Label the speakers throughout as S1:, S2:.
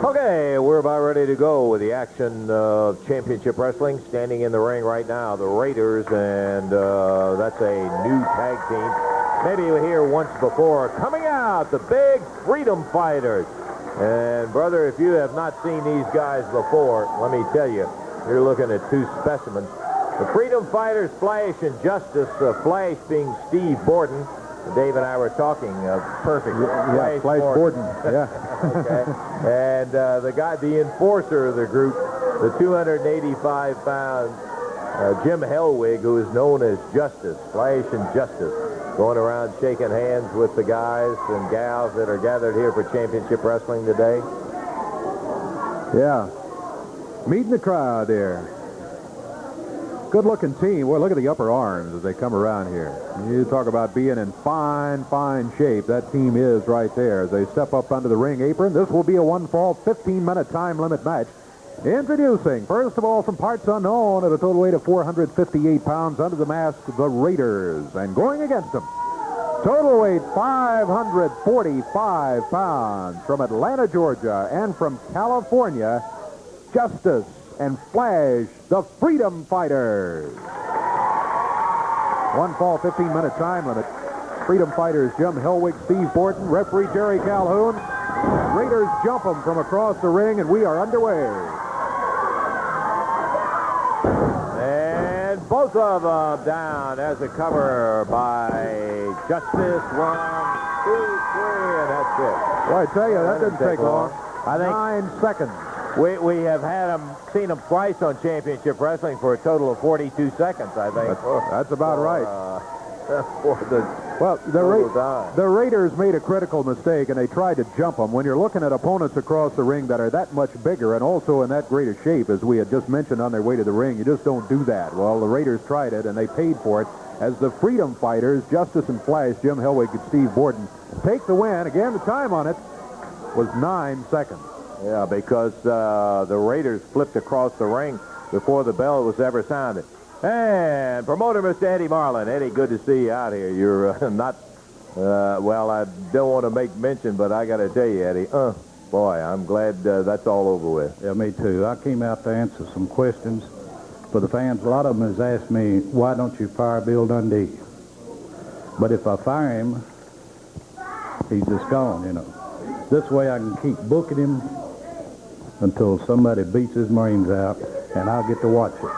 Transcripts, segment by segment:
S1: Okay, we're about ready to go with the action of Championship Wrestling. Standing in the ring right now, the Raiders, and that's a new tag team. Maybe you hear once before. Coming out, the Big Freedom Fighters. And, brother, if you have not seen these guys before, let me tell you, you're looking at two specimens. The Freedom Fighters, Flash and Justice. Flash being Steve Borden. Dave and I were talking. Perfect.
S2: Yeah, Flash Borden. Yeah.
S1: Okay. And the enforcer of the group, the 285-pound Jim Hellwig, who is known as Justice, Flash and Justice, going around shaking hands with the guys and gals that are gathered here for Championship Wrestling today.
S2: Yeah. Meeting the crowd there. Good-looking team. Well, look at the upper arms as they come around here. You talk about being in fine shape. That team is right there as they step up under the ring apron. This will be a one-fall, 15-minute time limit match. Introducing, first of all, from parts unknown at a total weight of 458 pounds under the mask, the Raiders. And going against them, total weight 545 pounds from Atlanta, Georgia, and from California, Justice and Flash, the Freedom Fighters. One fall, 15-minute time limit. Freedom Fighters, Jim Hellwig, Steve Borden, referee Jerry Calhoun. Raiders jump them from across the ring, and we are underway.
S1: And both of them down as a cover by Justice. 1, 2, 3, and that's it.
S2: Well, I tell you, that didn't take long.
S1: I think
S2: 9 seconds.
S1: We have seen them twice on Championship Wrestling for a total of 42 seconds, I think.
S2: That's about right.
S1: Well,
S2: the Raiders made a critical mistake, and they tried to jump them. When you're looking at opponents across the ring that are that much bigger and also in that great a shape, as we had just mentioned on their way to the ring, you just don't do that. Well, the Raiders tried it, and they paid for it as the Freedom Fighters, Justice and Flash, Jim Hellwig and Steve Borden, take the win. Again, the time on it was 9 seconds.
S1: Yeah, because the Raiders flipped across the ring before the bell was ever sounded. And promoter, Mr. Eddie Marlin. Eddie, good to see you out here. You're not, well, I don't want to make mention, but I got to tell you, Eddie, boy, I'm glad that's all over with.
S3: Yeah, me too. I came out to answer some questions for the fans. A lot of them has asked me, why don't you fire Bill Dundee? But if I fire him, he's just gone, you know. This way I can keep booking him until somebody beats his brains out, and I'll get to watch it.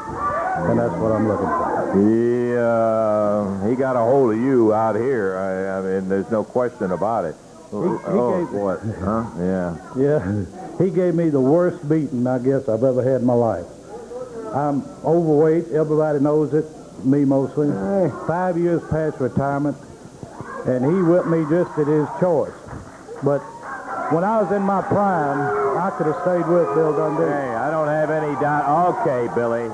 S3: And that's what I'm looking for.
S1: He got a hold of you out here. I mean, there's no question about it.
S3: What?
S1: Huh? Yeah.
S3: Yeah. He gave me the worst beating, I guess, I've ever had in my life. I'm overweight. Everybody knows it. Me mostly. 5 years past retirement, and he whipped me just at his choice. But when I was in my prime, I could have stayed with Bill Dundee.
S1: Hey, I don't have any doubt. Okay, Billy.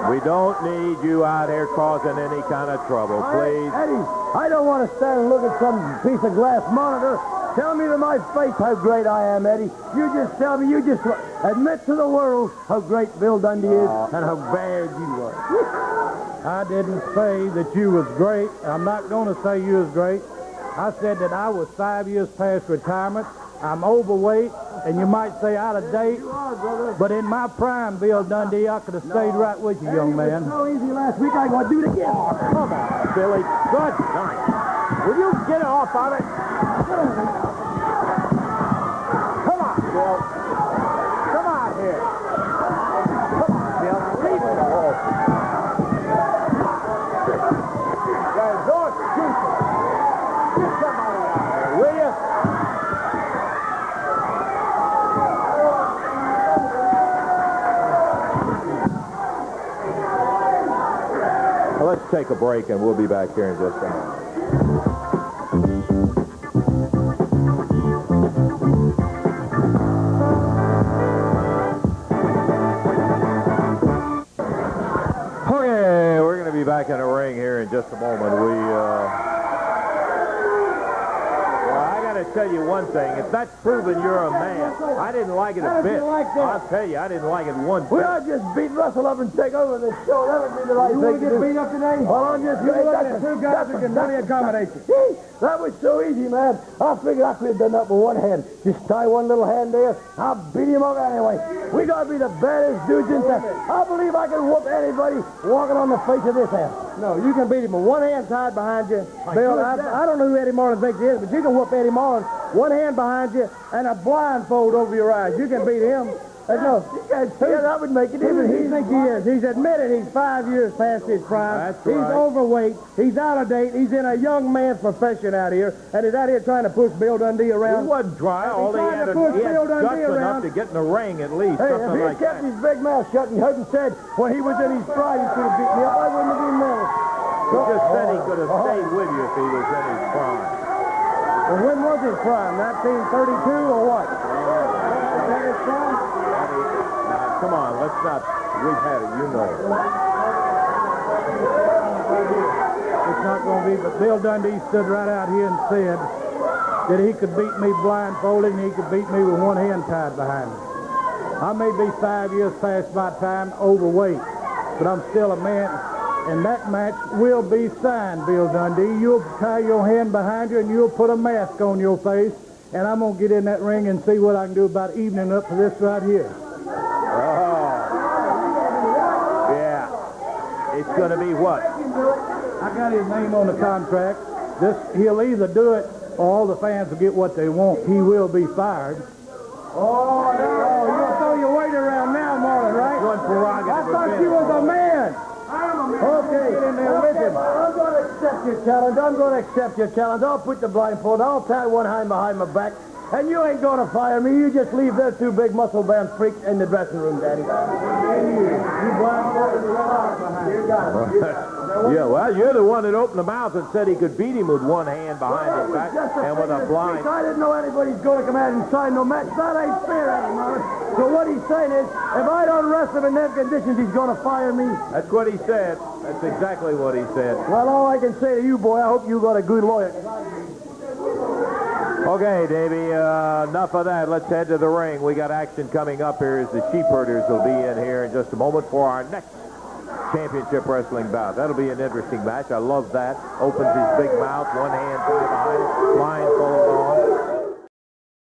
S1: We don't need you out here causing any kind of trouble, please.
S4: Eddie, I don't want to stand and look at some piece of glass monitor. Tell me to my face how great I am, Eddie. You just tell me, you just admit to the world how great Bill Dundee is and how bad you are.
S3: I didn't say that you was great. I'm not going to say you was great. I said that I was 5 years past retirement. I'm overweight, and you might say out of date.
S4: You are, brother.
S3: But in my prime, Bill Dundee, I could have stayed right with you, young man.
S4: It was so easy last week, I'm going to do it again.
S1: Oh, come on, Billy. Good night. Will you get off of it? Come on, Bill. Come on here. Come on, Bill. Leave it alone. Guys, don't shoot it. Get somebody out here, will you? Well, let's take a break, and we'll be back here in just a moment. Okay, we're going to be back in the ring here in just a moment. Well, I got to just tell you one thing. If that's proving you're a man, I didn't like it a bit. I'll tell you, I didn't like it one bit.
S4: We ought to just beat Russell up and take over this show. That would be the right thing to do. You want to get beat up today? Well, I'm just going to two guys who can really accommodate you. That was so easy, man. I figured I could have done that with one hand. Just tie one little hand there. I'll beat him up anyway. We got to be the baddest dudes in town. I believe I can whoop anybody walking on the face of this house. No, you can beat him with one hand tied behind you. Bill, I don't know who Eddie Marlin thinks he is, but you can whoop Eddie Marlin, one hand behind you, and a blindfold over your eyes. You can beat him. No, that would make it even. He thinks he is. He's admitted he's 5 years past his prime.
S1: That's right.
S4: He's overweight. He's out of date. He's in a young man's profession out here, and he's out here trying to push Bill Dundee around.
S1: He wasn't trying. All he had guts enough to get in the ring at least.
S4: Hey,
S1: something
S4: if
S1: like
S4: he kept
S1: that.
S4: his big mouth shut and hadn't said when he was in his pride he could have beat me up, I wouldn't have been mad.
S1: He just said he could have stayed with you if he was in his prime.
S4: Well, when was his prime? 1932 or what? Is that his prime?
S1: Come on, let's not. We've had it, you know.
S3: It's not going to be, but Bill Dundee stood right out here and said that he could beat me blindfolded and he could beat me with one hand tied behind me. I may be 5 years past my time, overweight, but I'm still a man, and that match will be signed, Bill Dundee. You'll tie your hand behind you and you'll put a mask on your face, and I'm going to get in that ring and see what I can do about evening up for this right here.
S1: It's going to be what?
S3: I got his name on the contract. He'll either do it or all the fans will get what they want. He will be fired.
S4: Oh, no, you'll throw your weight around now, Marlin, right?
S1: One prerogative.
S4: I thought you was a man. Okay, get in there with him. I'm going to accept your challenge. I'm going to accept your challenge. I'll put the blindfold. I'll tie one hand behind my back. And you ain't going to fire me. You just leave their two big muscle-bound freaks in the dressing room, Daddy. You blindfolded the right behind you. Got it.
S1: Yeah, well, you're the one that opened the mouth and said he could beat him with one hand behind his back and with a blind.
S4: I didn't know anybody's going to come out and sign no match. That ain't fair, Eddie Marlin. So what he's saying is, if I don't wrestle him in them conditions, he's going to fire me.
S1: That's what he said. That's exactly what he said.
S4: Well, all I can say to you, boy, I hope you got a good lawyer.
S1: Okay, Davey, enough of that. Let's head to the ring. We got action coming up here as the Sheepherders will be in here in just a moment for our next championship wrestling bout. That'll be an interesting match. I love that. Opens his big mouth, one hand tied behind it, blindfold on.